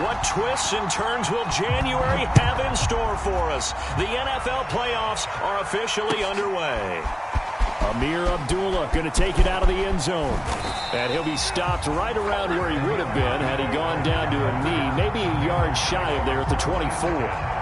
What twists and turns will January have in store for us? The NFL playoffs are officially underway. Amir Abdullah going to take it out of the end zone. And he'll be stopped right around where he would have been had he gone down to a knee, maybe a yard shy of there at the 24.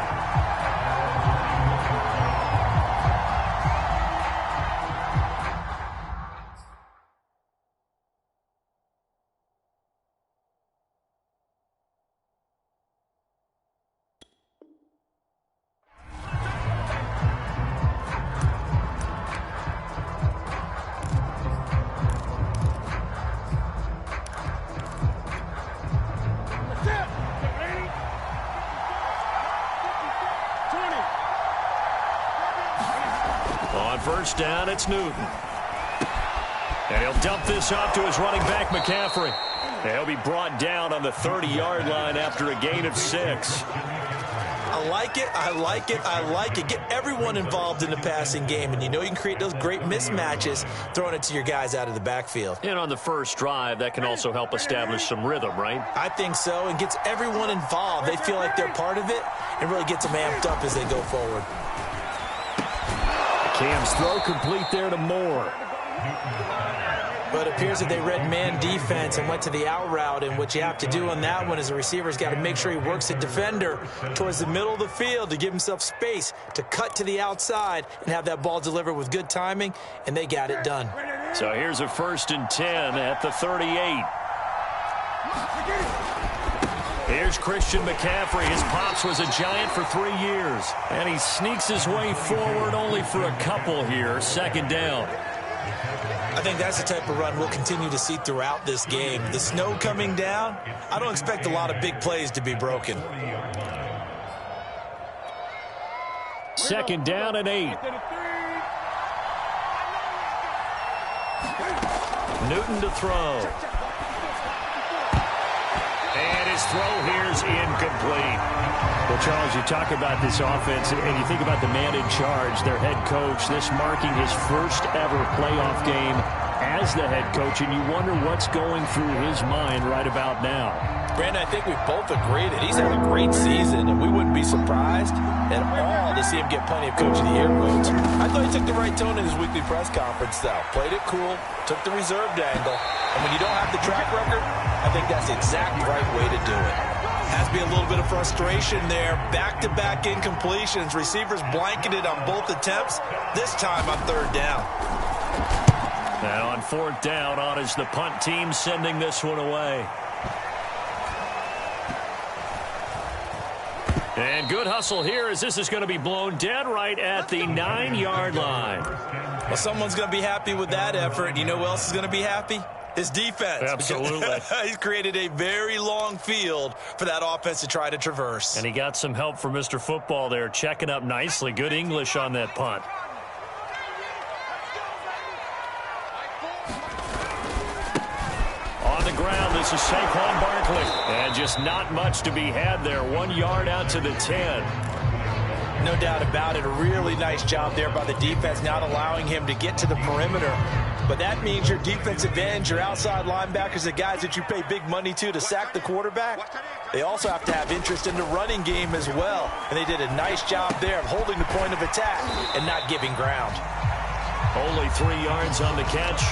On first down, it's Newton. And he'll dump this off to his running back, McCaffrey. And he'll be brought down on the 30-yard line after a gain of 6. I like it, I like it, I like it. Get everyone involved in the passing game, and you know you can create those great mismatches throwing it to your guys out of the backfield. And on the first drive, that can also help establish some rhythm, right? I think so, and gets everyone involved. They feel like they're part of it and really gets them amped up as they go forward. Cam's throw complete there to Moore. But it appears that they read man defense and went to the out route, and what you have to do on that one is the receiver's got to make sure he works the defender towards the middle of the field to give himself space to cut to the outside and have that ball delivered with good timing, and they got it done. So here's a 1st and 10 at the 38. Here's Christian McCaffrey. His pops was a Giant for 3 years. And he sneaks his way forward only for a couple here. 2nd down. I think that's the type of run we'll continue to see throughout this game. The snow coming down, I don't expect a lot of big plays to be broken. 2nd down and 8. Newton to throw. And his throw here is incomplete. Well, Charles, you talk about this offense, and you think about the man in charge, their head coach, this marking his first ever playoff game as the head coach, and you wonder what's going through his mind right about now. Brandon, I think we both agree that he's had a great season, and we wouldn't be surprised at all to see him get plenty of Coach of the Year votes. I thought he took the right tone in his weekly press conference, though. Played it cool, took the reserved angle, and when you don't have the track record, I think that's the exact right way to do it. Has to be a little bit of frustration there. Back-to-back incompletions. Receivers blanketed on both attempts, this time on 3rd down. Now on 4th down, on is the punt team sending this one away. And good hustle here as this is going to be blown dead right at the 9-yard line. Well, someone's going to be happy with that effort. You know who else is going to be happy? His defense. Absolutely. He's created a very long field for that offense to try to traverse. And he got some help from Mr. Football there, checking up nicely. Good English on that punt. On the ground, this is Saquon Barkley. And just not much to be had there. 1 yard out to the 10. No doubt about it. A really nice job there by the defense, not allowing him to get to the perimeter. But that means your defensive ends, your outside linebackers, the guys that you pay big money to sack the quarterback, they also have to have interest in the running game as well. And they did a nice job there of holding the point of attack and not giving ground. Only 3 yards on the catch.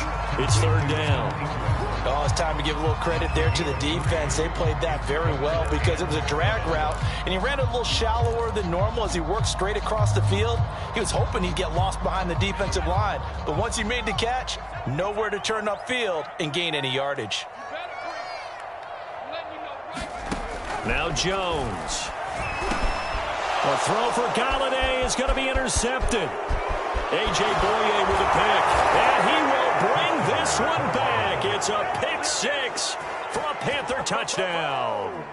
It's 3rd down. Oh, it's time to give a little credit there to the defense. They played that very well because it was a drag route, and he ran a little shallower than normal as he worked straight across the field. He was hoping he'd get lost behind the defensive line, but once he made the catch, nowhere to turn upfield and gain any yardage. Now Jones. A throw for Galladay is going to be intercepted. A.J. Boye with a pick, and he will bring this one back. It's a pick 6 for a Panther touchdown.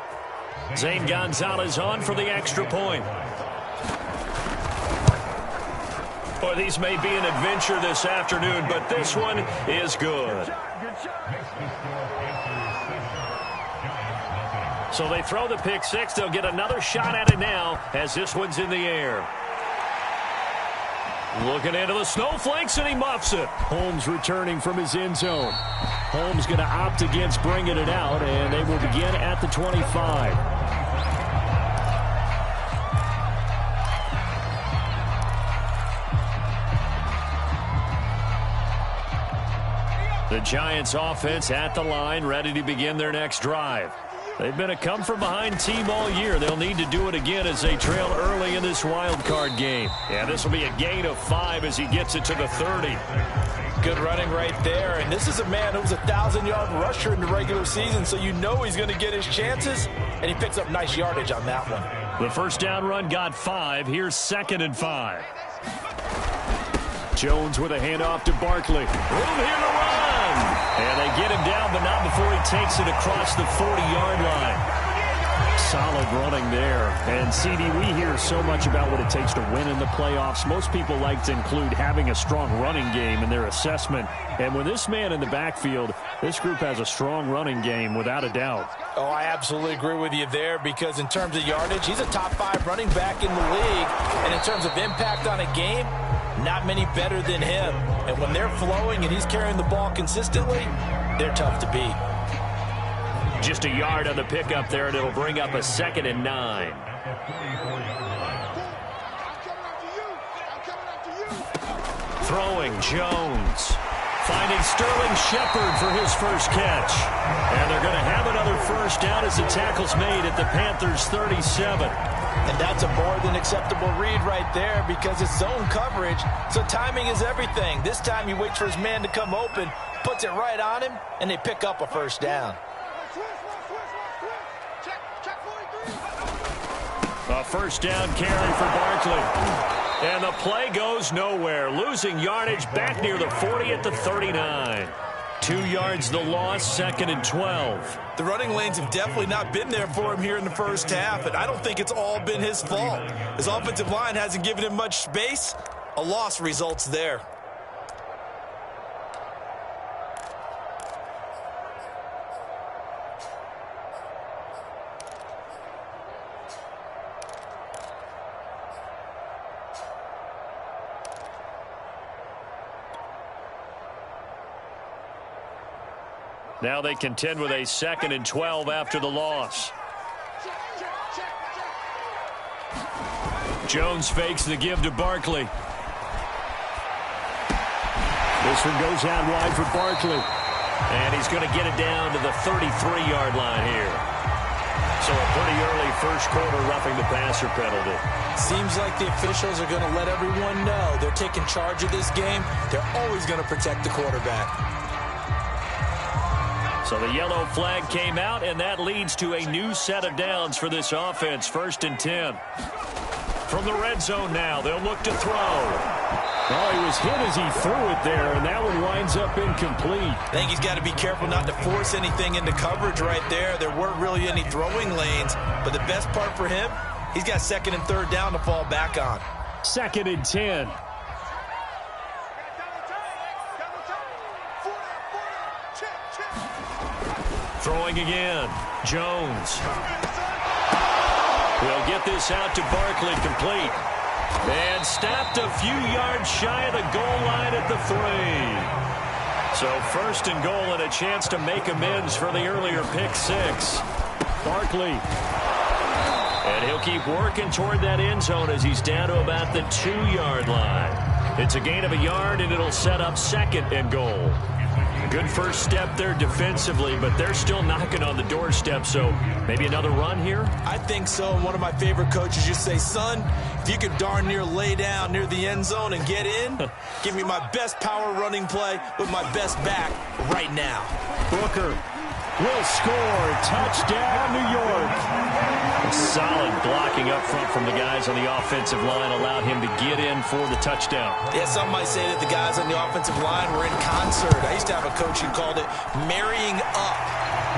Zane Gonzalez on for the extra point. Boy, these may be an adventure this afternoon, but this one is good. So they throw the pick 6. They'll get another shot at it now as this one's in the air. Looking into the snowflakes, and he muffs it. Holmes returning from his end zone. Holmes going to opt against bringing it out, and they will begin at the 25. The Giants offense at the line, ready to begin their next drive. They've been a come-from-behind team all year. They'll need to do it again as they trail early in this wild card game. Yeah, this will be a gain of 5 as he gets it to the 30. Good running right there. And this is a man who was a 1,000-yard rusher in the regular season, so you know he's going to get his chances, and he picks up nice yardage on that one. The first down run got 5. Here's 2nd and 5. Jones with a handoff to Barkley. Room here to run. And they get him down, but not before he takes it across the 40-yard line. Solid running there. And, CD, we hear so much about what it takes to win in the playoffs. Most people like to include having a strong running game in their assessment. And with this man in the backfield, this group has a strong running game without a doubt. Oh, I absolutely agree with you there because in terms of yardage, he's a top 5 running back in the league. And in terms of impact on a game, not many better than him. And when they're flowing and he's carrying the ball consistently, they're tough to beat. Just a yard on the pickup there, and it'll bring up a 2nd and 9. Throwing, Jones. Finding Sterling Shepard for his first catch. And they're going to have another first down as the tackle's made at the Panthers' 37. And that's a more than acceptable read right there because it's zone coverage, so timing is everything. This time he waits for his man to come open, puts it right on him, and they pick up a first down. A first down carry for Barkley. And the play goes nowhere. Losing yardage back near the 40 at the 39. 2 yards the loss, 2nd and 12. The running lanes have definitely not been there for him here in the first half, and I don't think it's all been his fault. His offensive line hasn't given him much space. A loss results there. Now they contend with a 2nd and 12 after the loss. Jones fakes the give to Barkley. This one goes out wide for Barkley. And he's going to get it down to the 33-yard line here. So a pretty early first quarter roughing the passer penalty. Seems like the officials are going to let everyone know they're taking charge of this game. They're always going to protect the quarterback. So the yellow flag came out, and that leads to a new set of downs for this offense. 1st and 10. From the red zone now, they'll look to throw. Oh, he was hit as he threw it there, and that one winds up incomplete. I think he's got to be careful not to force anything into coverage right there. There weren't really any throwing lanes, but the best part for him, he's got 2nd and 3rd down to fall back on. 2nd and 10. Throwing again. Jones. We'll get this out to Barkley, complete. And stopped a few yards shy of the goal line at the 3. So 1st and goal and a chance to make amends for the earlier pick 6. Barkley. And he'll keep working toward that end zone as he's down to about the 2-yard line. It's a gain of a yard, and it'll set up 2nd and goal. Good first step there defensively, but they're still knocking on the doorstep, so maybe another run here? I think so. One of my favorite coaches used to say, son, if you could darn near lay down near the end zone and get in, give me my best power running play with my best back right now. Booker will score. Touchdown, New York. Solid blocking up front from the guys on the offensive line allowed him to get in for the touchdown. Yeah, some might say that the guys on the offensive line were in concert. I used to have a coach who called it marrying up,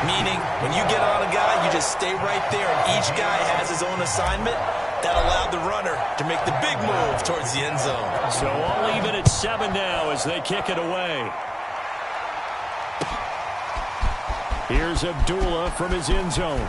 meaning when you get on a guy, you just stay right there, and each guy has his own assignment. That allowed the runner to make the big move towards the end zone. So all even at 7 now as they kick it away. Here's Abdullah from his end zone.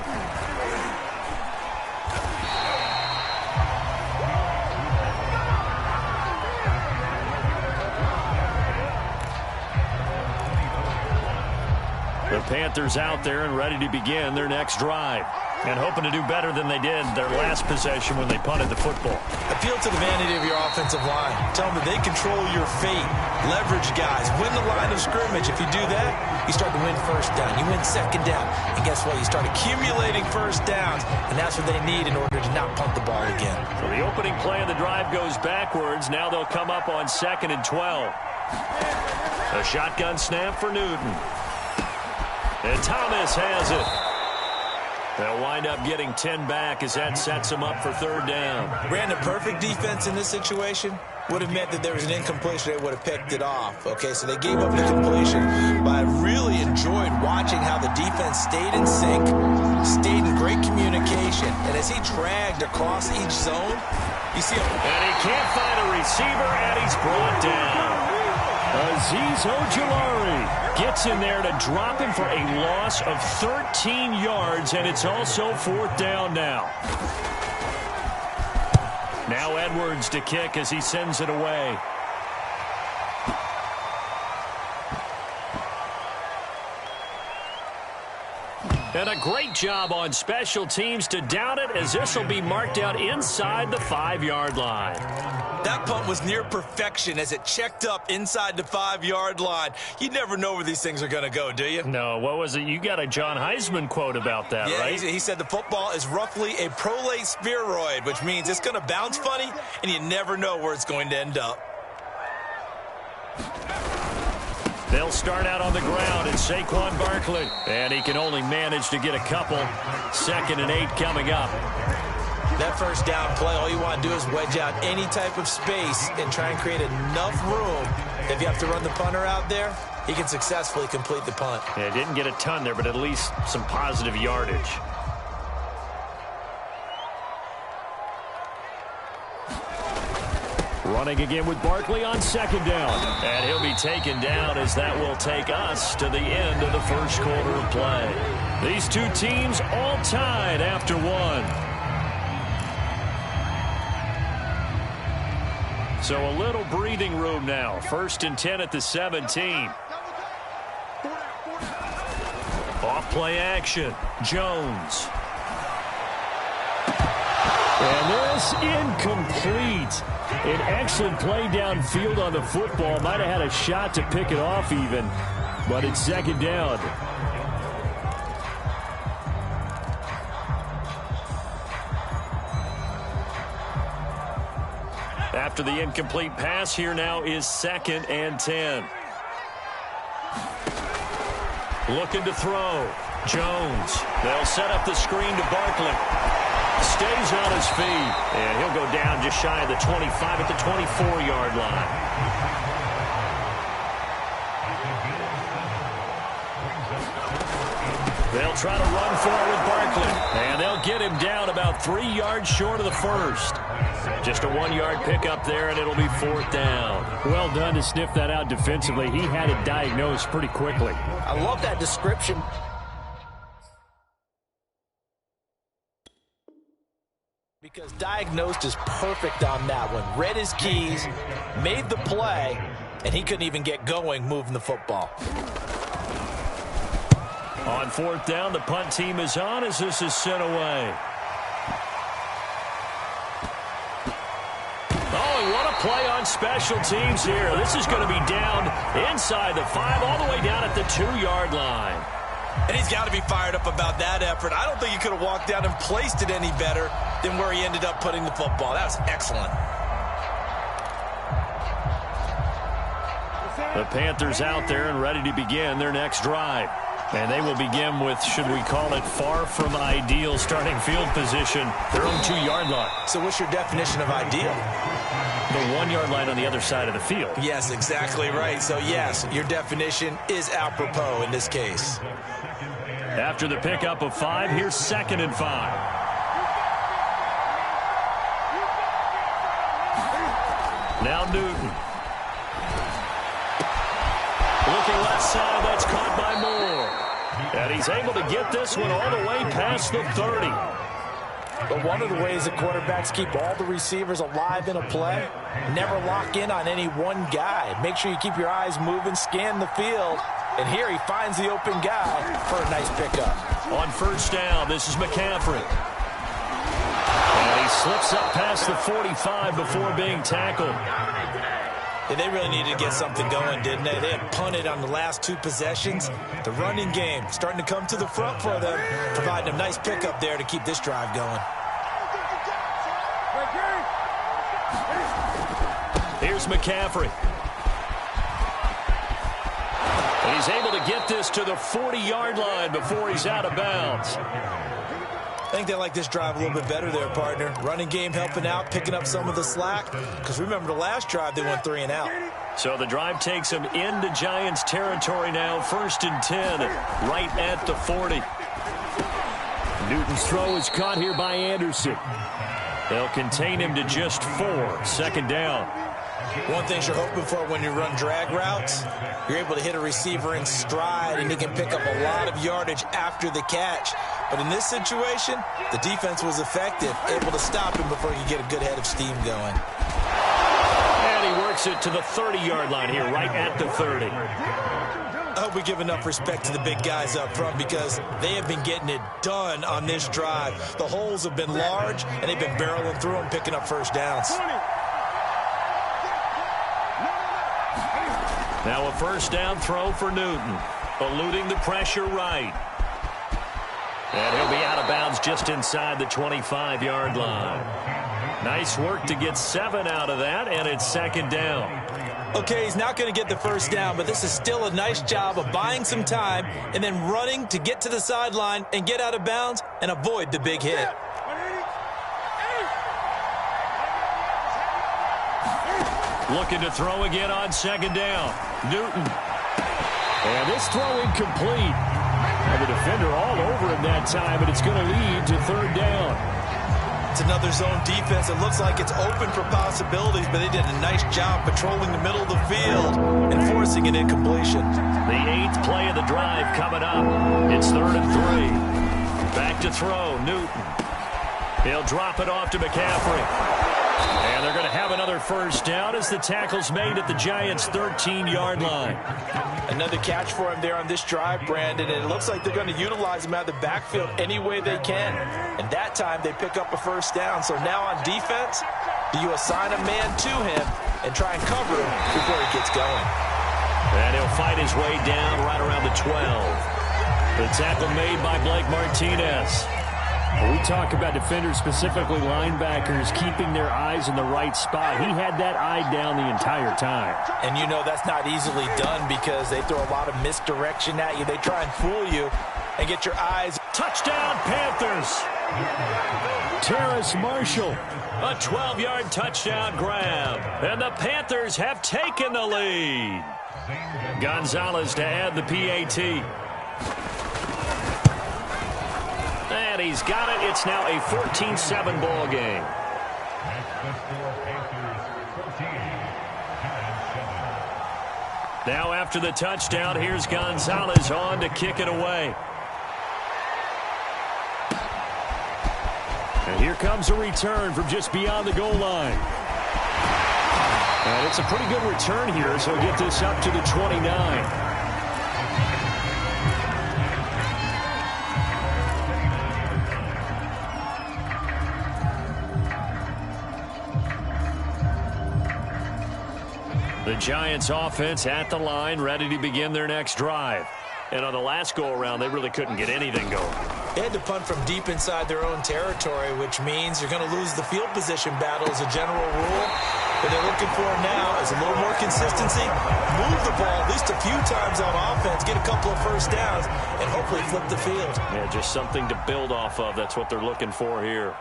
The Panthers out there and ready to begin their next drive. And hoping to do better than they did their last possession when they punted the football. Appeal to the vanity of your offensive line. Tell them that they control your fate. Leverage guys. Win the line of scrimmage. If you do that, you start to win first down. You win second down. And guess what? You start accumulating first downs. And that's what they need in order to not punt the ball again. So the opening play of the drive goes backwards. Now they'll come up on 2nd and 12. A shotgun snap for Newton. And Thomas has it. They'll wind up getting 10 back as that sets them up for 3rd down. Ran the perfect defense in this situation. Would have meant that there was an incompletion. They would have picked it off. Okay, so they gave up the completion. But I really enjoyed watching how the defense stayed in sync, stayed in great communication. And as he dragged across each zone, you see him. And he can't find a receiver, and he's brought down. Azeez Ojulari gets in there to drop him for a loss of 13 yards, and it's also 4th down now. Now Edwards to kick as he sends it away. And a great job on special teams to down it, as this will be marked out inside the 5-yard line. That punt was near perfection as it checked up inside the 5-yard line. You never know where these things are going to go, do you? No, what was it? You got a John Heisman quote about that, yeah, right? He said the football is roughly a prolate spheroid, which means it's going to bounce funny, and you never know where it's going to end up. They'll start out on the ground, and Saquon Barkley. And he can only manage to get a couple. 2nd and 8 coming up. That first down play, all you want to do is wedge out any type of space and try and create enough room. If you have to run the punter out there, he can successfully complete the punt. Yeah, didn't get a ton there, but at least some positive yardage. Running again with Barkley on 2nd down. And he'll be taken down as that will take us to the end of the first quarter of play. These two teams all tied after 1. So a little breathing room now. 1st and 10 at the 17. Off play action. Jones. And this incomplete. An excellent play downfield on the football. Might have had a shot to pick it off even. But it's 2nd down. After the incomplete pass, here now is 2nd and 10. Looking to throw. Jones. They'll set up the screen to Barkley. Stays on his feet. And he'll go down just shy of the 25 at the 24-yard line. They'll try to run forward Barkley. And they'll get him down about 3 yards short of the first. Just a 1-yard pickup there, and it'll be 4th down. Well done to sniff that out defensively. He had it diagnosed pretty quickly. I love that description. Because diagnosed is perfect on that one. Read his keys, made the play, and he couldn't even get going moving the football. On 4th down, the punt team is on as this is sent away. Oh, and what a play on special teams here. This is going to be down inside the 5, all the way down at the 2-yard line. And he's got to be fired up about that effort. I don't think he could have walked down and placed it any better than where he ended up putting the football. That was excellent. The Panthers out there and ready to begin their next drive. And they will begin with, should we call it, far from ideal starting field position, their own 2-yard line. So what's your definition of ideal? The 1-yard line on the other side of the field. Yes, exactly right. So, yes, your definition is apropos in this case. After the pickup of 5, here's 2nd and 5. Now Newton. Looking left side, that's caught by Moore. And he's able to get this one all the way past the 30. But one of the ways that quarterbacks keep all the receivers alive in a play, never lock in on any one guy. Make sure you keep your eyes moving, scan the field, And here he finds the open guy for a nice pickup. On first down, this is McCaffrey. And he slips up past the 45 before being tackled. Yeah, they really needed to get something going, didn't they? They had punted on the last 2 possessions. The running game starting to come to the front for them, providing a nice pickup there to keep this drive going. Here's McCaffrey. And he's able to get this to the 40-yard line before he's out of bounds. I think they like this drive a little bit better there, partner. Running game helping out, picking up some of the slack. Because remember, the last drive, they went 3 and out. So the drive takes them into Giants territory now. 1st and 10, right at the 40. Newton's throw is caught here by Anderson. They'll contain him to just 4. 2nd down. One thing you're hoping for when you run drag routes, you're able to hit a receiver in stride, and he can pick up a lot of yardage after the catch. But in this situation, the defense was effective, able to stop him before he could get a good head of steam going. And he works it to the 30-yard line here, right at the 30. I hope we give enough respect to the big guys up front because they have been getting it done on this drive. The holes have been large, and they've been barreling through them, picking up first downs. Now a first down throw for Newton, eluding the pressure right. And he'll be out of bounds just inside the 25-yard line. Nice work to get 7 out of that, and it's 2nd down. Okay, he's not going to get the first down, but this is still a nice job of buying some time and then running to get to the sideline and get out of bounds and avoid the big hit. Looking to throw again on 2nd down. Newton. And this throw incomplete. And the defender all over him that time, but it's going to lead to 3rd down. It's another zone defense. It looks like it's open for possibilities, but they did a nice job patrolling the middle of the field and forcing an incompletion. The 8th play of the drive coming up. It's 3rd and 3. Back to throw, Newton. He'll drop it off to McCaffrey. And they're going to have another first down as the tackle's made at the Giants' 13-yard line. Another catch for him there on this drive, Brandon, and it looks like they're going to utilize him out of the backfield any way they can. And that time they pick up a first down. So now on defense, do you assign a man to him and try and cover him before he gets going? And he'll fight his way down right around the 12. The tackle made by Blake Martinez. We talk about defenders, specifically linebackers, keeping their eyes in the right spot. He had that eye down the entire time. And you know that's not easily done because they throw a lot of misdirection at you. They try and fool you and get your eyes. Touchdown, Panthers. Terrace Marshall, a 12-yard touchdown grab. And the Panthers have taken the lead. Gonzalez to add the PAT. And he's got it. It's now a 14-7 ball game. Now after the touchdown, here's Gonzalez on to kick it away. And here comes a return from just beyond the goal line. And it's a pretty good return here, so he'll get this up to the 29. The Giants offense at the line, ready to begin their next drive. And on the last go-around, they really couldn't get anything going. They had to punt from deep inside their own territory, which means you're going to lose the field position battle as a general rule. What they're looking for now is a little more consistency, move the ball at least a few times on offense, get a couple of first downs, and hopefully flip the field. Yeah, just something to build off of. That's what they're looking for here.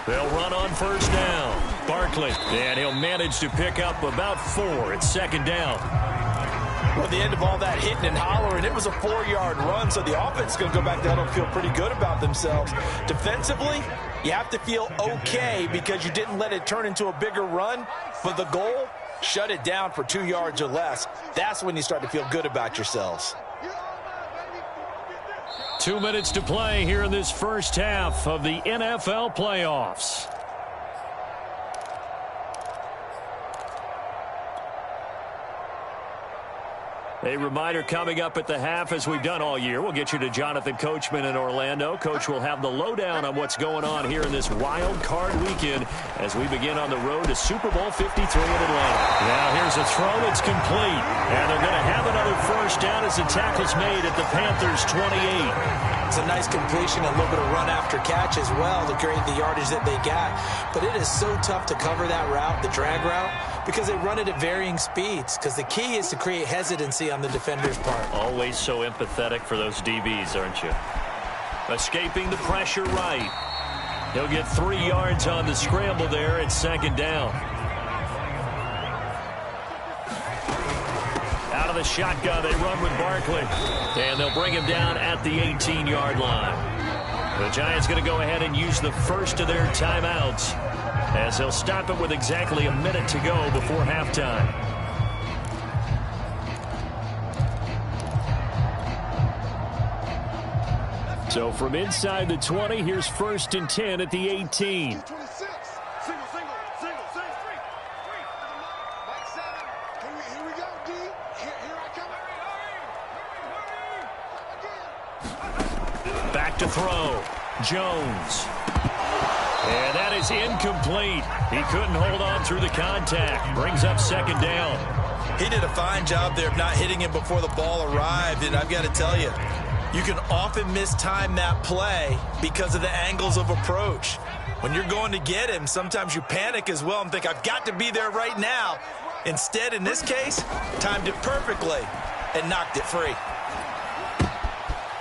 They'll run on first down. Barkley, and he'll manage to pick up about 4. It's 2nd down. Well, at the end of all that hitting and hollering, it was a 4-yard run, so the offense is going to go back down and feel pretty good about themselves. Defensively, you have to feel okay because you didn't let it turn into a bigger run, but the goal, shut it down for 2 yards or less. That's when you start to feel good about yourselves. 2 minutes to play here in this first half of the NFL playoffs. A reminder coming up at the half, as we've done all year. We'll get you to Jonathan Coachman in Orlando. Coach will have the lowdown on what's going on here in this wild card weekend as we begin on the road to Super Bowl 53 in Atlanta. Now here's a throw. It's complete. And they're going to have another first down as the tackle's made at the Panthers' 28. It's a nice completion, a little bit of run after catch as well to create the yardage that they got. But it is so tough to cover that route, the drag route, because they run it at varying speeds. Because the key is to create hesitancy on the defender's part. Always so empathetic for those DBs, aren't you? Escaping the pressure right. He'll get 3 yards on the scramble there at second down. Out of the shotgun, they run with Barkley. And they'll bring him down at the 18-yard line. The Giants going to go ahead and use the first of their timeouts as they'll stop it with exactly a minute to go before halftime. So from inside the 20, here's 1st and 10 at the 18. Back to throw. Jones. And that is incomplete. He couldn't hold on through the contact. Brings up second down. He did a fine job there of not hitting him before the ball arrived. And I've got to tell you, you can often mistime that play because of the angles of approach. When you're going to get him, sometimes you panic as well and think, I've got to be there right now. Instead, in this case, timed it perfectly and knocked it free.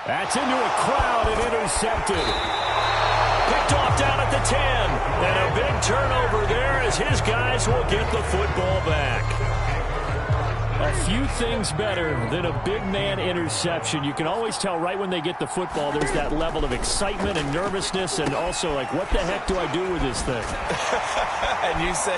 That's into a crowd and intercepted. Picked off down at the 10. And a big turnover there as his guys will get the football back. A few things better than a big man interception. You can always tell right when they get the football, there's that level of excitement and nervousness and also like, what the heck do I do with this thing? And you say,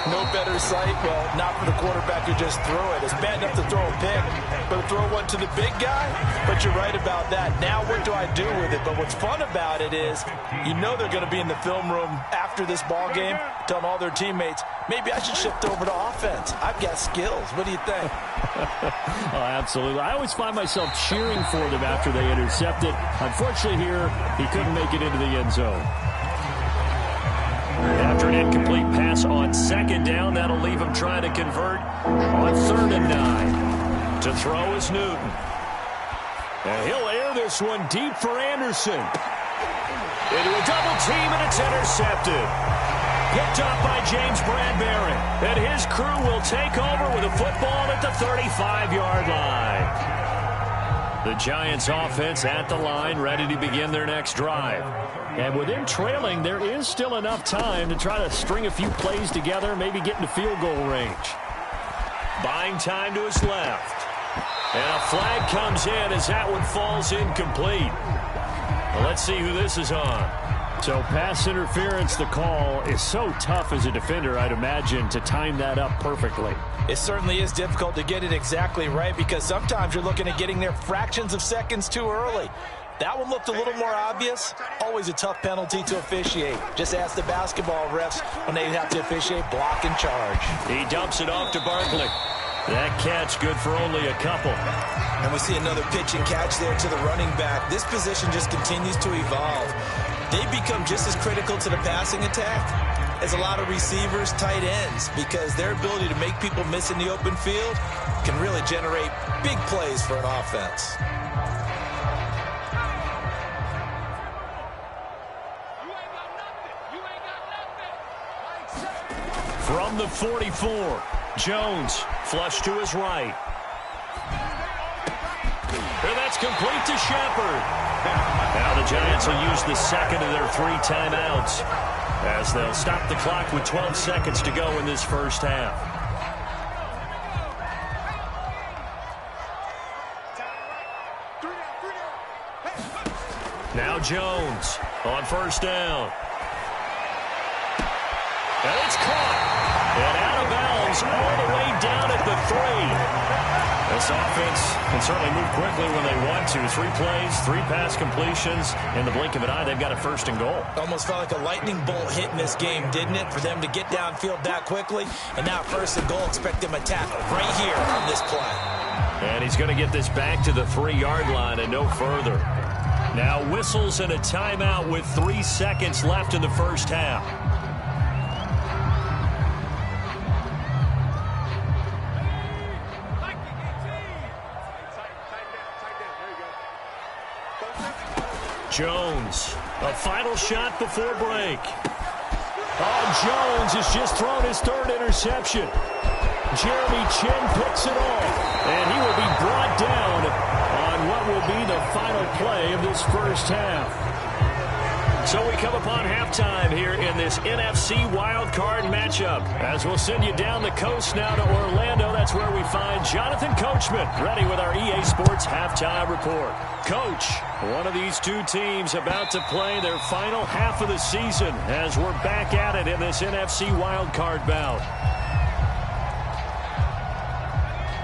no better sight? Well, not for the quarterback who just threw it. It's bad enough to throw a pick, but to throw one to the big guy? But you're right about that. Now what do I do with it? But what's fun about it is, you know they're going to be in the film room after this ball game telling all their teammates, maybe I should shift over to offense. I've got skills. What do you think? Oh, absolutely. I always find myself cheering for them after they intercept it. Unfortunately here, he couldn't make it into the end zone. After an incomplete pass on second down, that'll leave him trying to convert on 3rd and 9. To throw is Newton. And he'll air this one deep for Anderson. Into a double team, and it's intercepted. Picked up by James Bradbury. And his crew will take over with a football at the 35-yard line. The Giants offense at the line, ready to begin their next drive. And with him trailing, there is still enough time to try to string a few plays together, maybe get into field goal range. Buying time to his left. And a flag comes in as that one falls incomplete. Well, let's see who this is on. So pass interference, the call is so tough as a defender, I'd imagine, to time that up perfectly. It certainly is difficult to get it exactly right because sometimes you're looking at getting there fractions of seconds too early. That one looked a little more obvious. Always a tough penalty to officiate. Just ask the basketball refs when they have to officiate block and charge. He dumps it off to Barkley. That catch good for only a couple. And we see another pitch and catch there to the running back. This position just continues to evolve. They become just as critical to the passing attack as a lot of receivers, tight ends, because their ability to make people miss in the open field can really generate big plays for an offense. From the 44, Jones flush to his right. And that's complete to Shepard. Now the Giants will use the second of their 3 timeouts as they'll stop the clock with 12 seconds to go in this first half. Now Jones on first down. And it's caught. And out of bounds all the way down at the 3. This offense can certainly move quickly when they want to. 3 plays, 3 pass completions. In the blink of an eye, they've got a 1st and goal. Almost felt like a lightning bolt hit in this game, didn't it? For them to get downfield that quickly. And now 1st and goal, expect them to attack right here on this play. And he's going to get this back to the 3-yard line and no further. Now whistles and a timeout with 3 seconds left in the first half. Jones, a final shot before break. Oh, Jones has just thrown his 3rd interception. Jeremy Chin picks it off, and he will be brought down on what will be the final play of this first half. So we come upon halftime here in this NFC wildcard matchup. As we'll send you down the coast now to Orlando, that's where we find Jonathan Coachman, ready with our EA Sports halftime report. Coach, one of these two teams about to play their final half of the season as we're back at it in this NFC wildcard bout.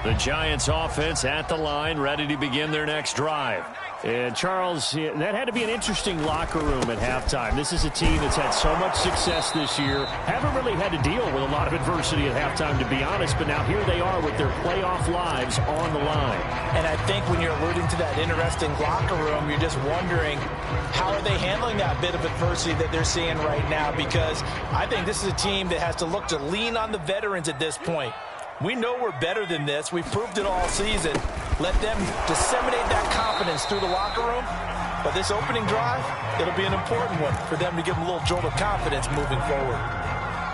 The Giants offense at the line, ready to begin their next drive. And, Charles, that had to be an interesting locker room at halftime. This is a team that's had so much success this year. Haven't really had to deal with a lot of adversity at halftime, to be honest. But now here they are with their playoff lives on the line. And I think when you're alluding to that interesting locker room, you're just wondering how are they handling that bit of adversity that they're seeing right now? Because I think this is a team that has to look to lean on the veterans at this point. We know we're better than this. We've proved it all season. Let them disseminate that confidence through the locker room. But this opening drive, it'll be an important one for them to give them a little jolt of confidence moving forward.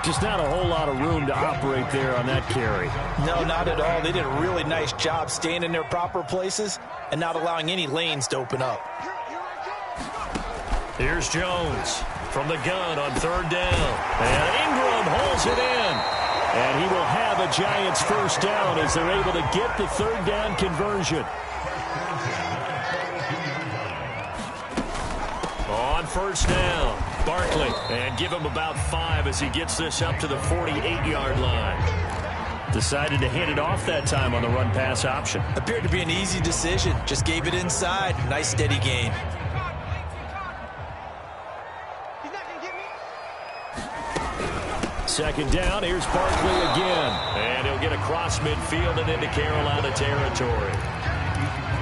Just not a whole lot of room to operate there on that carry. No, not at all. They did a really nice job staying in their proper places and not allowing any lanes to open up. Here's Jones from the gun on 3rd down. And Ingram holds it in. And he will have a Giants first down as they're able to get the 3rd down conversion. On 1st down, Barkley. And give him about 5 as he gets this up to the 48-yard line. Decided to hand it off that time on the run-pass option. Appeared to be an easy decision. Just gave it inside. Nice steady gain. Second down, here's Barkley again. And he'll get across midfield and into Carolina territory.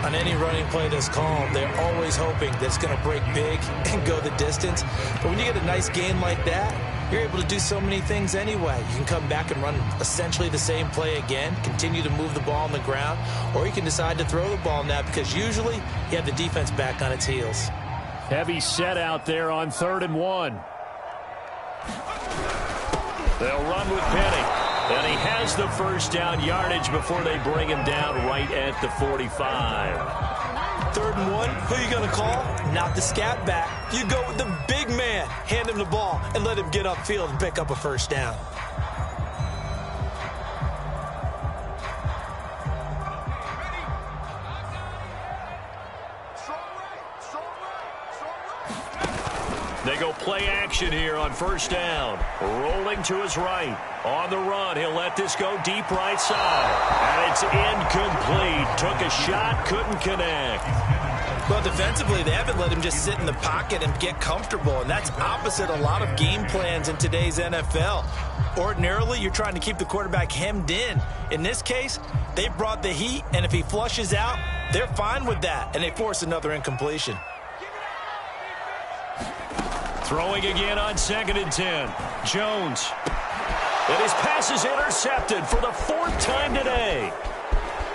On any running play that's called, they're always hoping that it's going to break big and go the distance. But when you get a nice gain like that, you're able to do so many things anyway. You can come back and run essentially the same play again, continue to move the ball on the ground, or you can decide to throw the ball now because usually you have the defense back on its heels. Heavy set out there on 3rd and 1. They'll run with Penny. And he has the first down yardage before they bring him down right at the 45. 3rd and 1, who are you going to call? Not the scat back. You go with the big man. Hand him the ball and let him get upfield and pick up a first down. They go play action here on 1st down. Rolling to his right. On the run, he'll let this go deep right side. And it's incomplete. Took a shot, couldn't connect. Well, defensively, they haven't let him just sit in the pocket and get comfortable, and that's opposite a lot of game plans in today's NFL. Ordinarily, you're trying to keep the quarterback hemmed in. In this case, they brought the heat, and if he flushes out, they're fine with that, and they force another incompletion. Throwing again on 2nd and 10. Jones. And his pass is intercepted for the 4th time today.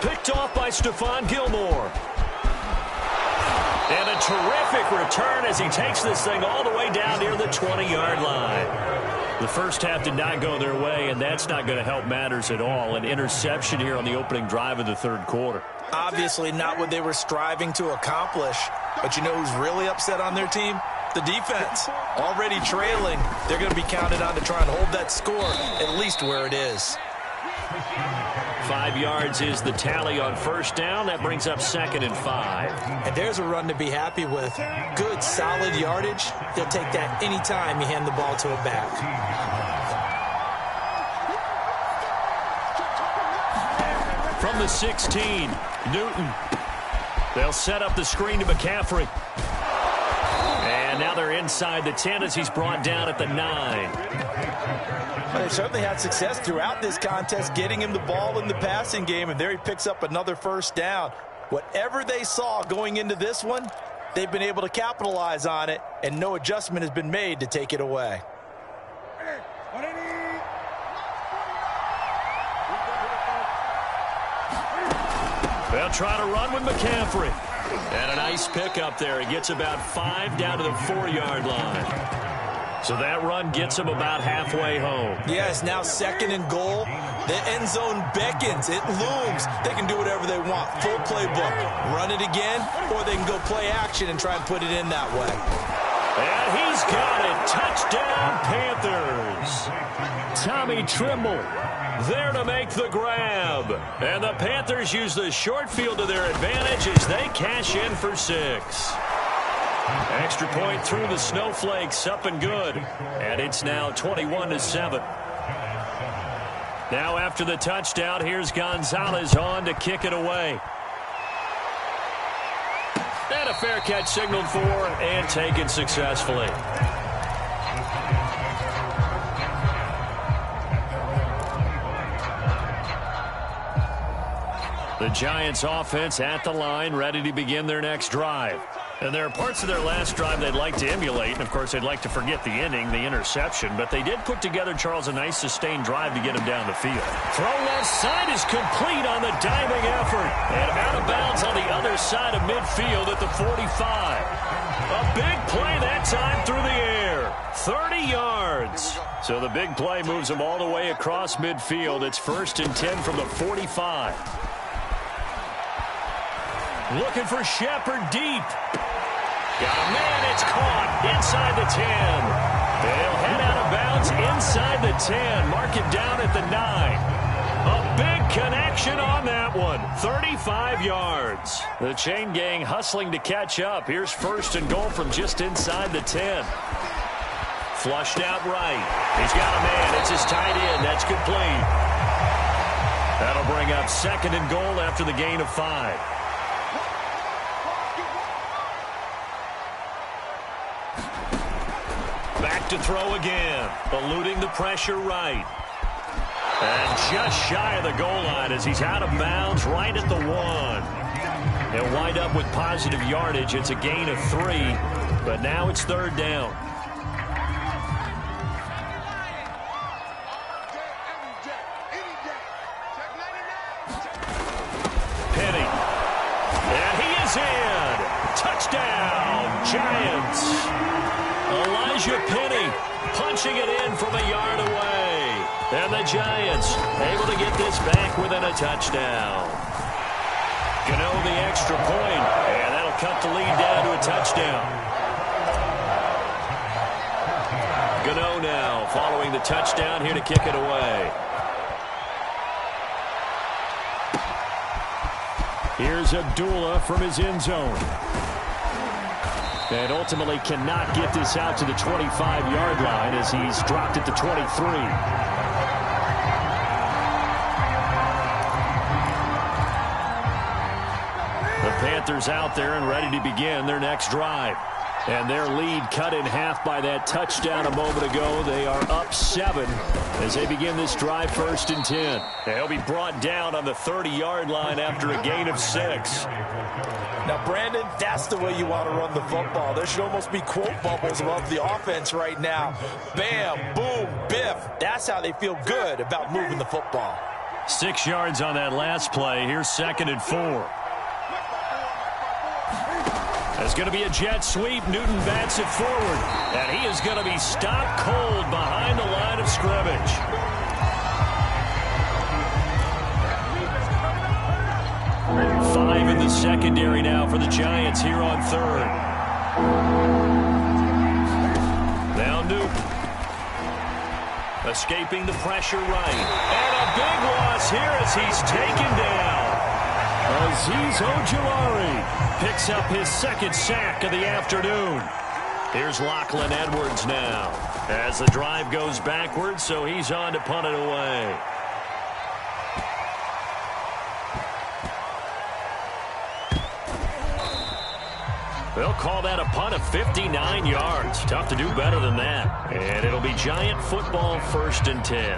Picked off by Stephon Gilmore. And a terrific return as he takes this thing all the way down near the 20-yard line. The first half did not go their way, and that's not going to help matters at all. An interception here on the opening drive of the 3rd quarter. Obviously not what they were striving to accomplish. But you know who's really upset on their team? The defense. Already trailing, they're going to be counted on to try and hold that score at least where it is. 5 yards is the tally on 1st down. That brings up 2nd and 5. And there's a run to be happy with. Good, solid yardage. He'll take that anytime you hand the ball to a back. From the 16, Newton. They'll set up the screen to McCaffrey. And now they're inside the 10 as he's brought down at the 9. Well, they've certainly had success throughout this contest getting him the ball in the passing game, and there he picks up another first down. Whatever they saw going into this one, they've been able to capitalize on it, and no adjustment has been made to take it away. They'll try to run with McCaffrey. And a nice pickup there. He gets about 5 down to the 4-yard line. So that run gets him about halfway home. Yes, now 2nd and goal. The end zone beckons. It looms. They can do whatever they want. Full playbook. Run it again, or they can go play action and try and put it in that way. And he's got it. Touchdown, Panthers. Tommy Trimble there to make the grab. And the Panthers use the short field to their advantage as they cash in for 6. Extra point through the snowflakes, up and good. And it's now 21-7. Now after the touchdown, here's Gonzalez on to kick it away. And a fair catch signaled for and taken successfully. The Giants offense at the line, ready to begin their next drive. And there are parts of their last drive they'd like to emulate. And, of course, they'd like to forget the inning, the interception. But they did put together, Charles, a nice sustained drive to get him down the field. Throw left side is complete on the diving effort. And out of bounds on the other side of midfield at the 45. A big play that time through the air. 30 yards. So the big play moves him all the way across midfield. It's 1st and 10 from the 45. Looking for Shepard deep. Got a man, it's caught inside the 10. They'll head out of bounds inside the 10. Mark it down at the 9. A big connection on that one. 35 yards. The chain gang hustling to catch up. Here's 1st and goal from just inside the 10. Flushed out right. He's got a man. It's his tight end. That's complete. That'll bring up 2nd and goal after the gain of 5. Back to throw again. Eluding the pressure right. And just shy of the goal line as he's out of bounds right at the 1. He'll wind up with positive yardage. It's a gain of 3, but now it's 3rd down. Penny. And he is in. Touchdown, Giants. Elijah Penny punching it in from a yard away. And the Giants able to get this back within a touchdown. Gano the extra point, and that'll cut the lead down to a touchdown. Gano now following the touchdown here to kick it away. Here's Abdullah from his end zone. And ultimately cannot get this out to the 25-yard line as he's dropped at the 23. The Panthers out there and ready to begin their next drive. And their lead cut in half by that touchdown a moment ago. They are up 7 as they begin this drive 1st and 10. They'll be brought down on the 30-yard line after a gain of 6. Now, Brandon, that's the way you want to run the football. There should almost be quote bubbles above the offense right now. Bam, boom, biff. That's how they feel good about moving the football. 6 yards on that last play. Here's 2nd and 4. There's going to be a jet sweep. Newton bats it forward. And he is going to be stopped cold behind the line of scrimmage. Five in the secondary now for the Giants here on 3rd. Now Newton. Escaping the pressure right. And a big loss here as he's taken down. Azeez Ojulari picks up his 2nd sack of the afternoon. Here's Lachlan Edwards now as the drive goes backwards, so he's on to punt it away. They'll call that a punt of 59 yards. Tough to do better than that. And it'll be Giant football, 1st and 10.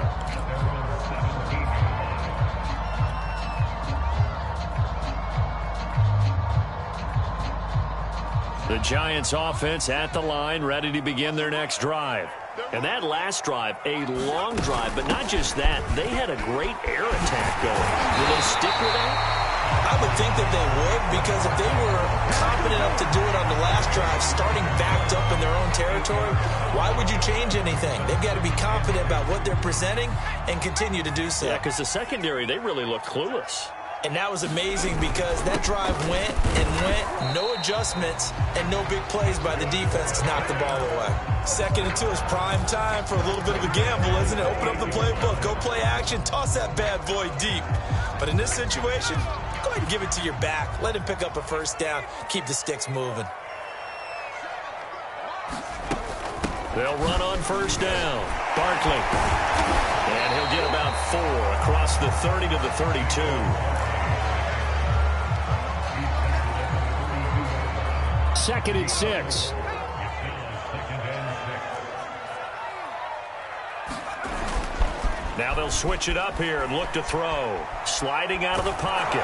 The Giants offense at the line, ready to begin their next drive. And that last drive, a long drive, but not just that. They had a great air attack going. Will they stick with that? I would think that they would, because if they were confident enough to do it on the last drive, starting backed up in their own territory, why would you change anything? They've got to be confident about what they're presenting and continue to do so. Yeah, because the secondary, they really looked clueless. And that was amazing because that drive went and went, no adjustments, and no big plays by the defense to knock the ball away. 2nd and 2 is prime time for a little bit of a gamble, isn't it? Open up the playbook, go play action, toss that bad boy deep. But in this situation, go ahead and give it to your back. Let him pick up a 1st down. Keep the sticks moving. They'll run on 1st down. Barkley. And he'll get about 4 across the 30 to the 32. Second and 6. Now they'll switch it up here and look to throw. Sliding out of the pocket.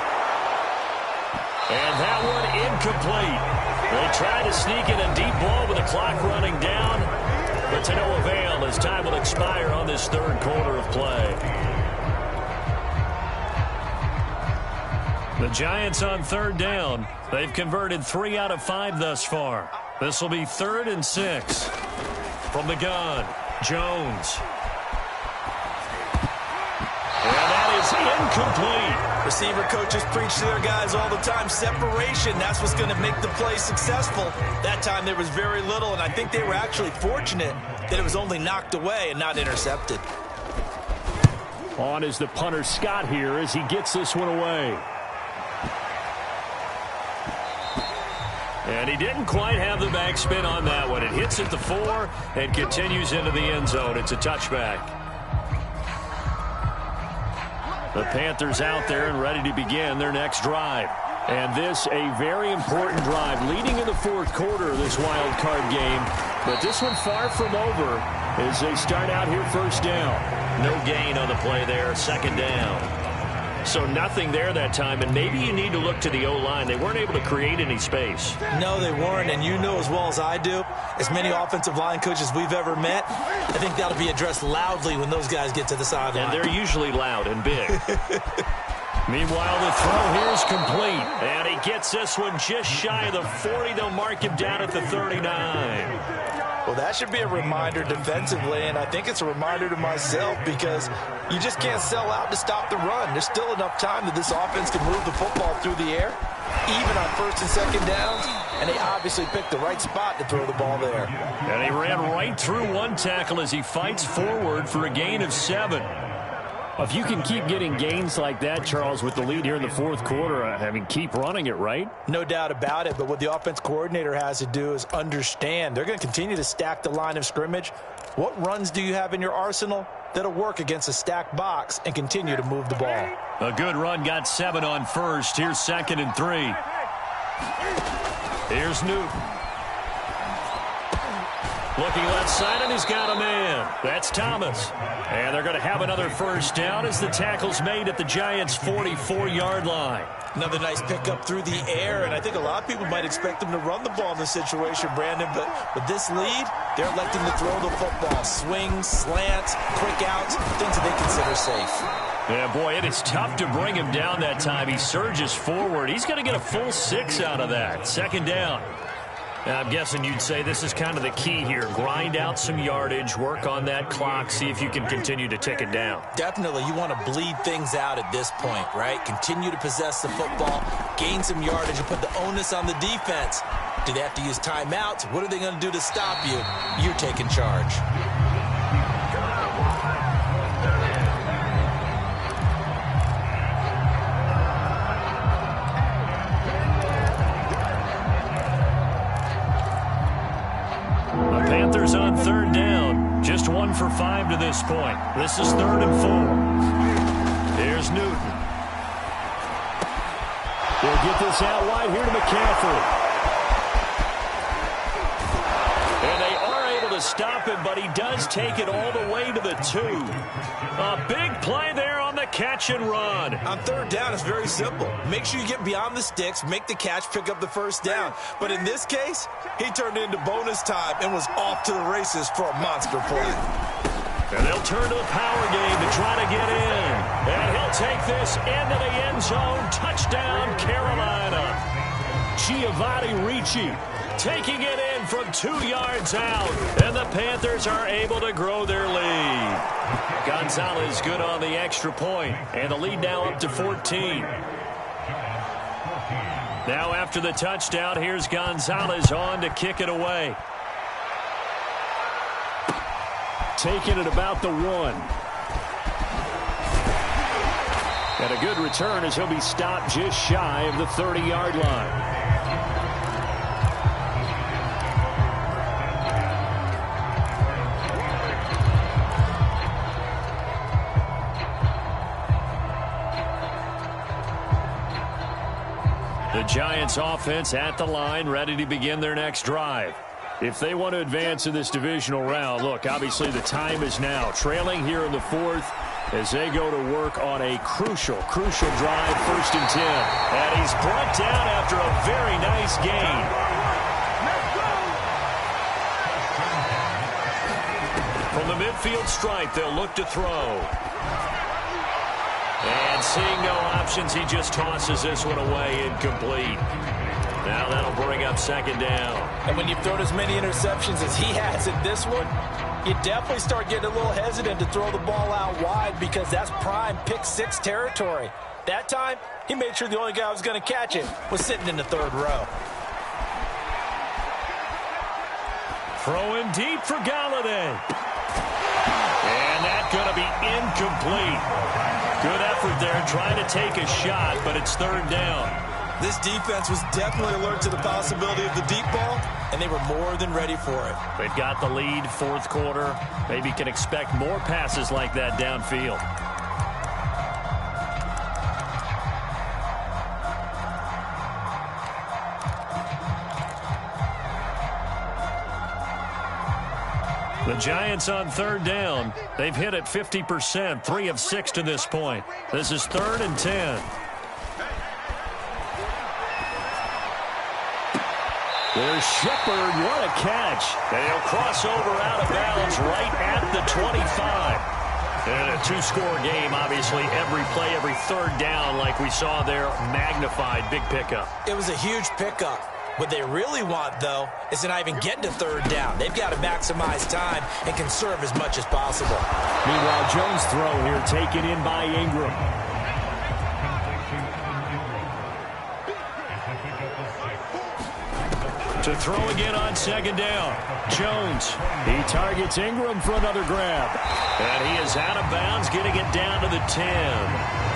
And that one incomplete. They tried to sneak in a deep ball with the clock running down, but to no avail as time will expire on this 3rd quarter of play. The Giants on 3rd down. They've converted 3 out of 5 thus far. This will be 3rd and 6. From the gun, Jones. And that is incomplete. Receiver coaches preach to their guys all the time. Separation, that's what's going to make the play successful. That time there was very little, and I think they were actually fortunate that it was only knocked away and not intercepted. On is the punter Scott here as he gets this one away. And he didn't quite have the backspin on that one. It hits at the 4 and continues into the end zone. It's a touchback. The Panthers out there and ready to begin their next drive. And this a very important drive leading in the 4th quarter of this wild card game. But this one far from over as they start out here 1st down. No gain on the play there, 2nd down. So nothing there that time, and maybe you need to look to the O-line. They weren't able to create any space. No, they weren't, and you know as well as I do, as many offensive line coaches we've ever met, I think that'll be addressed loudly when those guys get to the sideline. And they're usually loud and big. Meanwhile, the throw here is complete, and he gets this one just shy of the 40. They'll mark him down at the 39. Well, that should be a reminder defensively, and I think it's a reminder to myself because you just can't sell out to stop the run. There's still enough time that this offense can move the football through the air, even on 1st and 2nd downs, and they obviously picked the right spot to throw the ball there. And he ran right through one tackle as he fights forward for a gain of 7. If you can keep getting gains like that, Charles, with the lead here in the 4th quarter, I mean, keep running it, right? No doubt about it, but what the offense coordinator has to do is understand. They're going to continue to stack the line of scrimmage. What runs do you have in your arsenal that'll work against a stacked box and continue to move the ball? A good run, got 7 on 1st. Here's 2nd and 3. Here's Newton. Looking left side, and he's got a man. That's Thomas. And they're going to have another 1st down as the tackle's made at the Giants' 44-yard line. Another nice pickup through the air, and I think a lot of people might expect them to run the ball in this situation, Brandon, but with this lead, they're electing to throw the football. Swings, slants, quick outs, things that they consider safe. Yeah, boy, it is tough to bring him down that time. He surges forward. He's going to get a full 6 out of that. 2nd down. I'm guessing you'd say this is kind of the key here. Grind out some yardage, work on that clock, see if you can continue to tick it down. Definitely. You want to bleed things out at this point, right? Continue to possess the football, gain some yardage, and put the onus on the defense. Do they have to use timeouts? What are they going to do to stop you? You're taking charge. Panthers on 3rd down. Just 1 for 5 to this point. This is 3rd and 4. Here's Newton. They'll get this out wide here to McCaffrey. to stop him, but he does take it all the way to the 2. A big play there on the catch and run. On third down, it's very simple. Make sure you get beyond the sticks, make the catch, pick up the first down. But in this case, he turned it into bonus time and was off to the races for a monster play. And they'll turn to the power game to try to get in. And he'll take this into the end zone. Touchdown, Carolina. Giovanni Ricci taking it in from 2 yards out. And the Panthers are able to grow their lead. Gonzalez good on the extra point. And the lead now up to 14. Now after the touchdown, here's Gonzalez on to kick it away. Taking it about the 1. And a good return as he'll be stopped just shy of the 30-yard line. The Giants offense at the line, ready to begin their next drive. If they want to advance in this divisional round, look, obviously the time is now. Trailing here in the 4th as they go to work on a crucial drive, 1st and 10. And he's brought down after a very nice gain. From the midfield stripe, they'll look to throw. And seeing no options, he just tosses this one away, incomplete. Now that'll bring up 2nd down. And when you've thrown as many interceptions as he has in this one, you definitely start getting a little hesitant to throw the ball out wide because that's prime pick 6 territory. That time, he made sure the only guy who was going to catch it was sitting in the 3rd row. Throwing deep for Galladay. And that's going to be incomplete. Good effort there trying to take a shot, but it's 3rd down. This defense was definitely alert to the possibility of the deep ball, and they were more than ready for it. They've got the lead, 4th quarter. Maybe can expect more passes like that downfield. The Giants on 3rd down. They've hit it 50%, 3 of 6 to this point. This is 3rd and 10. There's Shepard, what a catch. And he'll cross over out of bounds right at the 25. And a 2-score game, obviously, every play, every 3rd down, like we saw there, magnified, big pickup. It was a huge pickup. What they really want, though, is to not even get to 3rd down. They've got to maximize time and conserve as much as possible. Meanwhile, Jones' throw here taken in by Ingram. To throw again on 2nd down. Jones. He targets Ingram for another grab. And he is out of bounds, getting it down to the 10.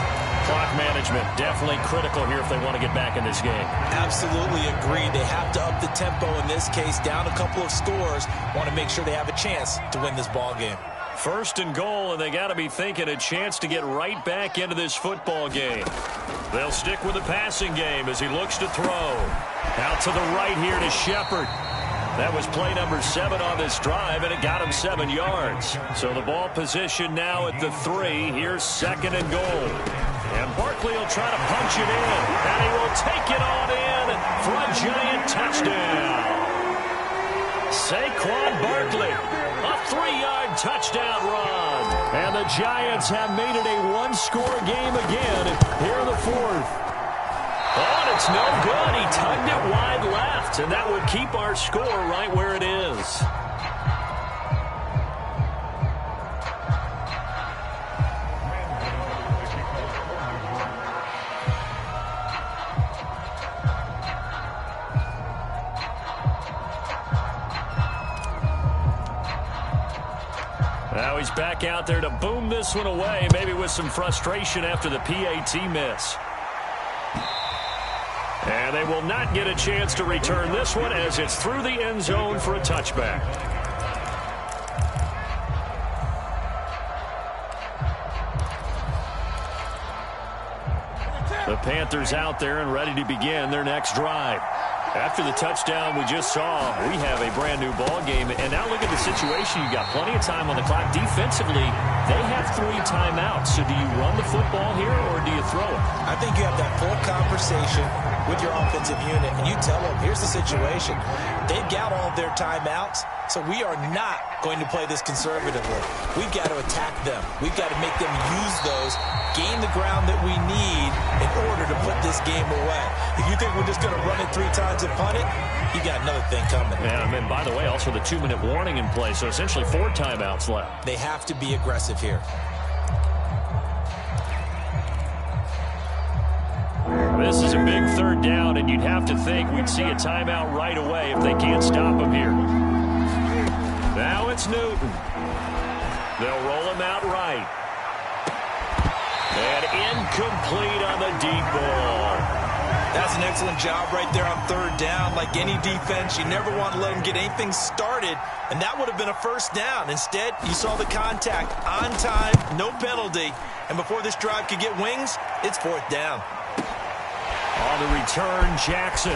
Clock management definitely critical here if they want to get back in this game. Absolutely agreed. They have to up the tempo in this case, down a couple of scores. Want to make sure they have a chance to win this ball game. 1st and goal, and they got to be thinking a chance to get right back into this football game. They'll stick with the passing game as he looks to throw. Out to the right here to Shepard. That was play number 7 on this drive, and it got him 7 yards. So the ball position now at the 3. Here's 2nd and goal. And Barkley will try to punch it in. And he will take it on in for a Giant touchdown. Saquon Barkley, a 3-yard touchdown run. And the Giants have made it a 1-score game again here in the 4th. Oh, and it's no good. He tugged it wide left, and that would keep our score right where it is. Now he's back out there to boom this one away, maybe with some frustration after the PAT miss. And they will not get a chance to return this one as it's through the end zone for a touchback. The Panthers out there and ready to begin their next drive. After the touchdown we just saw, we have a brand-new ball game. And now look at the situation. You got plenty of time on the clock. Defensively, they have 3 timeouts. So do you run the football here or do you throw it? I think you have that full conversation with your offensive unit, and you tell them, here's the situation. They've got all of their timeouts, so we are not going to play this conservatively. We've got to attack them. We've got to make them use those, gain the ground that we need in order to put this game away. If you think we're just going to run it 3 times and punt it, you got another thing coming. Yeah, and by the way, also the 2-minute warning in play, so essentially 4 timeouts left. They have to be aggressive here. This is a big 3rd down, and you'd have to think we'd see a timeout right away if they can't stop him here. Now it's Newton. They'll roll him out right. And incomplete on the deep ball. That's an excellent job right there on 3rd down. Like any defense, you never want to let them get anything started, and that would have been a 1st down. Instead, you saw the contact on time, no penalty, and before this drive could get wings, it's 4th down. On the return, Jackson. A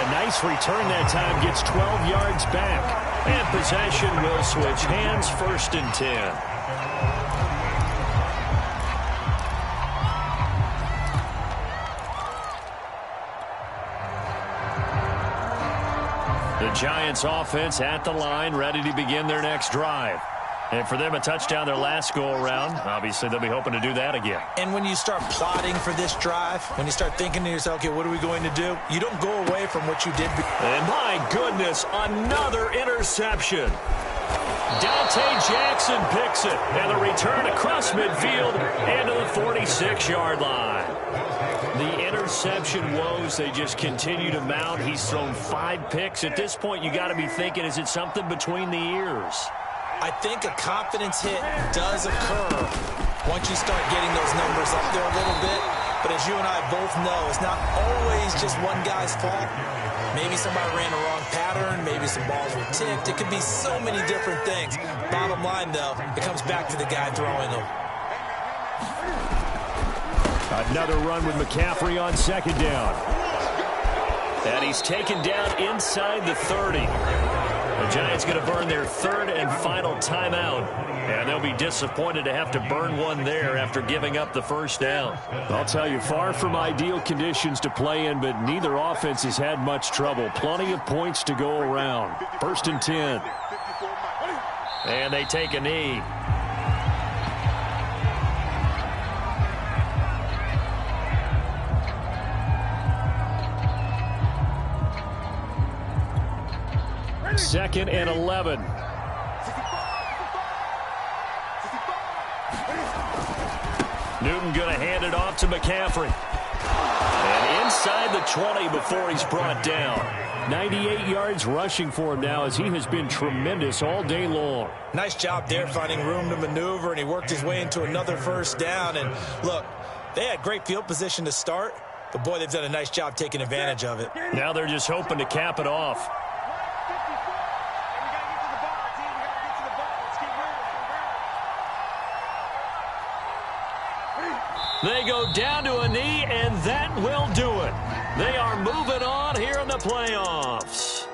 nice return that time, gets 12 yards back. And possession will switch hands, 1st and 10. The Giants offense at the line, ready to begin their next drive. And for them, a touchdown their last go-around. Obviously, they'll be hoping to do that again. And when you start plotting for this drive, when you start thinking to yourself, okay, what are we going to do? You don't go away from what you did. And my goodness, another interception. Dante Jackson picks it. And the return across midfield into the 46-yard line. The interception woes, they just continue to mount. He's thrown 5 picks. At this point, you got to be thinking, is it something between the ears? I think a confidence hit does occur once you start getting those numbers up there a little bit. But as you and I both know, it's not always just one guy's fault. Maybe somebody ran a wrong pattern. Maybe some balls were tipped. It could be so many different things. Bottom line, though, it comes back to the guy throwing them. Another run with McCaffrey on 2nd down. And he's taken down inside the 30. The Giants going to burn their 3rd and final timeout. And they'll be disappointed to have to burn one there after giving up the 1st down. I'll tell you, far from ideal conditions to play in, but neither offense has had much trouble. Plenty of points to go around. 1st and 10. And they take a knee. Second and 11. Newton going to hand it off to McCaffrey. And inside the 20 before he's brought down. 98 yards rushing for him now as he has been tremendous all day long. Nice job there finding room to maneuver, and he worked his way into another 1st down. And look, they had great field position to start, but boy, they've done a nice job taking advantage of it. Now they're just hoping to cap it off. They go down to a knee, and that will do it. They are moving on here in the playoffs.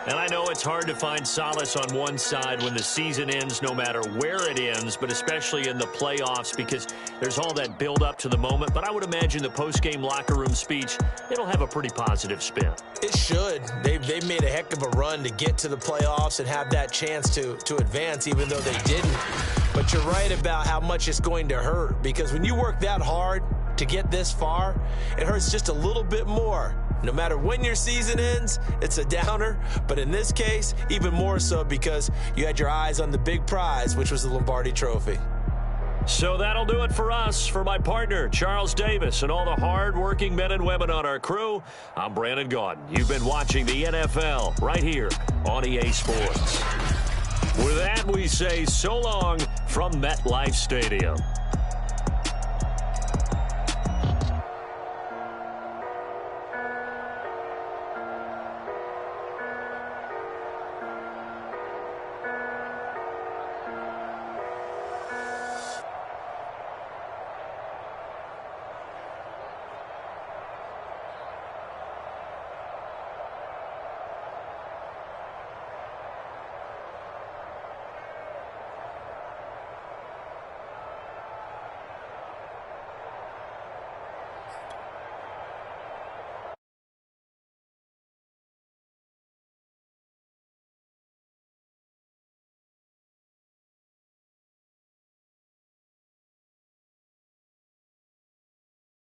And I know it's hard to find solace on one side when the season ends, no matter where it ends, but especially in the playoffs because there's all that build up to the moment. But I would imagine the post-game locker room speech, it'll have a pretty positive spin. It should. They've made a heck of a run to get to the playoffs and have that chance to advance, even though they didn't. But you're right about how much it's going to hurt, because when you work that hard to get this far, it hurts just a little bit more. No matter when your season ends, it's a downer. But in this case, even more so because you had your eyes on the big prize, which was the Lombardi Trophy. So that'll do it for us. For my partner, Charles Davis, and all the hard-working men and women on our crew, I'm Brandon Gaudin. You've been watching the NFL right here on EA Sports. With that, we say so long from MetLife Stadium.